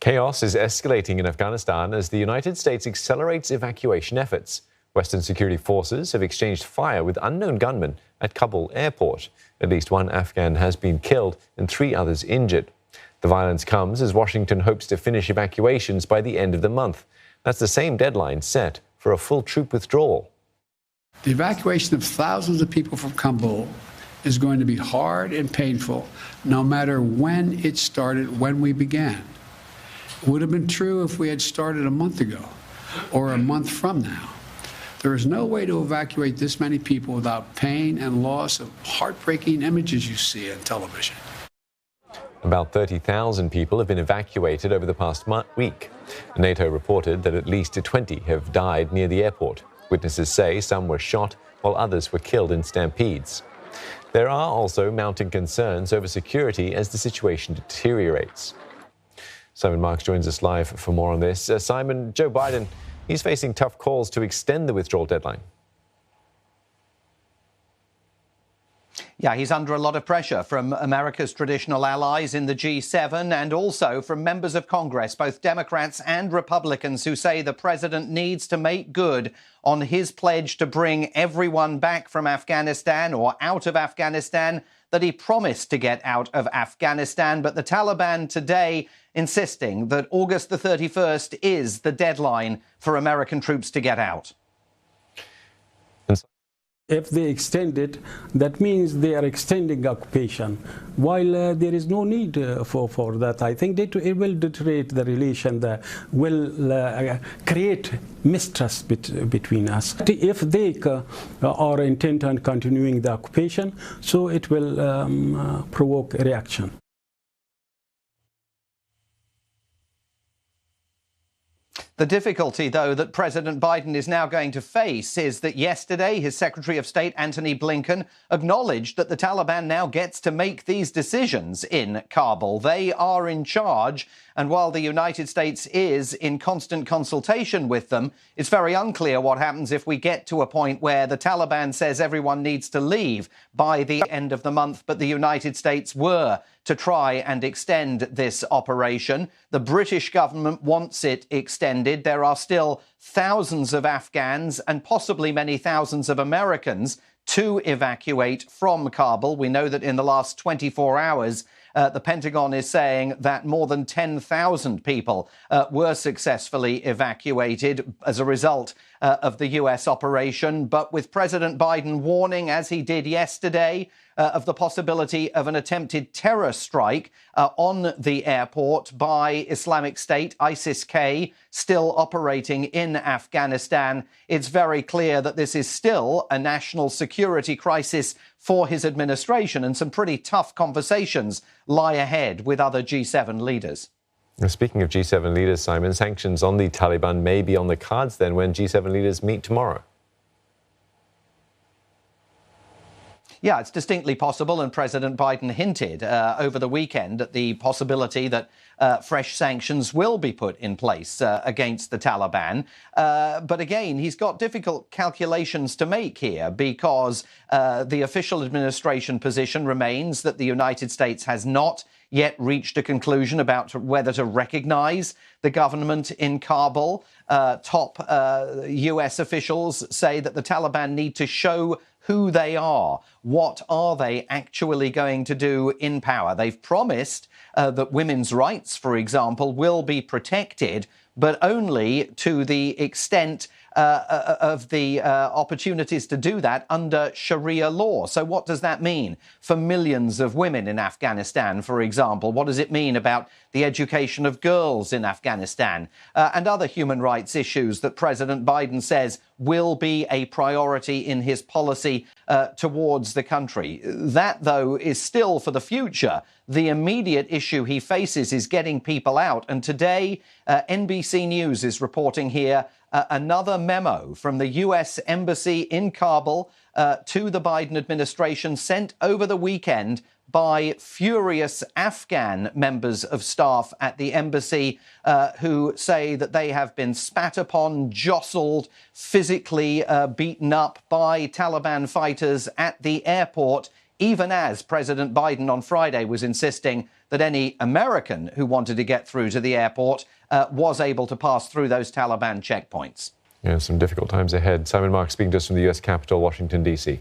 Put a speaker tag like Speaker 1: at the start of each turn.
Speaker 1: Chaos is escalating in Afghanistan as the United States accelerates evacuation efforts. Western security forces have exchanged fire with unknown gunmen at Kabul airport. At least one Afghan has been killed and 3 others injured. The violence comes as Washington hopes to finish evacuations by the end of the month. That's the same deadline set for a full troop withdrawal.
Speaker 2: The evacuation of thousands of people from Kabul is going to be hard and painful, no matter when it started, when we began. It would have been true if we had started a month ago or a month from now. There is no way to evacuate this many people without pain and loss of heartbreaking images you see on television.
Speaker 1: About 30,000 people have been evacuated over the past week. NATO reported that at least 20 have died near the airport. Witnesses say some were shot while others were killed in stampedes. There are also mounting concerns over security as the situation deteriorates. Simon Marks joins us live for more on this. Simon, Joe Biden, he's facing tough calls to extend the withdrawal deadline.
Speaker 3: Yeah, he's under a lot of pressure from America's traditional allies in the G7 and also from members of Congress, both Democrats and Republicans, who say the president needs to make good on his pledge to bring everyone back from Afghanistan or out of Afghanistan that he promised to get out of Afghanistan. But the Taliban today insisting that August the 31st is the deadline for American troops to get out.
Speaker 4: If they extend it, that means they are extending occupation, while there is no need for that. I think it will deteriorate the relation, will create mistrust between us. If they are intent on continuing the occupation, so it will provoke a reaction.
Speaker 3: The difficulty, though, that President Biden is now going to face is that yesterday his Secretary of State, Antony Blinken, acknowledged that the Taliban now gets to make these decisions in Kabul. They are in charge, and while the United States is in constant consultation with them, it's very unclear what happens if we get to a point where the Taliban says everyone needs to leave by the end of the month, but the United States were to try and extend this operation. The British government wants it extended. There are still thousands of Afghans and possibly many thousands of Americans to evacuate from Kabul. We know that in the last 24 hours, the Pentagon is saying that more than 10,000 people were successfully evacuated as a result of the US operation. But with President Biden warning, as he did yesterday, of the possibility of an attempted terror strike on the airport by Islamic State, ISIS-K, still operating in Afghanistan, it's very clear that this is still a national security crisis for his administration, and some pretty tough conversations lie ahead with other G7 leaders.
Speaker 1: Speaking of G7 leaders, Simon, sanctions on the Taliban may be on the cards then when G7 leaders meet tomorrow.
Speaker 3: Yeah, it's distinctly possible, and President Biden hinted over the weekend at the possibility that fresh sanctions will be put in place against the Taliban. But again, he's got difficult calculations to make here because the official administration position remains that the United States has not yet reached a conclusion about whether to recognize the government in Kabul. Top US officials say that the Taliban need to show who they are. What are they actually going to do in power? They've promised that women's rights, for example, will be protected, but only to the extent of the opportunities to do that under Sharia law. So what does that mean for millions of women in Afghanistan, for example? What does it mean about the education of girls in Afghanistan and other human rights issues that President Biden says will be a priority in his policy towards the country? That, though, is still for the future. The immediate issue he faces is getting people out. And today, NBC News is reporting here another memo from the US Embassy in Kabul to the Biden administration, sent over the weekend by furious Afghan members of staff at the embassy who say that they have been spat upon, jostled, physically beaten up by Taliban fighters at the airport even as President Biden on Friday was insisting that any American who wanted to get through to the airport was able to pass through those Taliban checkpoints.
Speaker 1: Yeah, some difficult times ahead. Simon Marks speaking to us from the U.S. Capitol, Washington, D.C.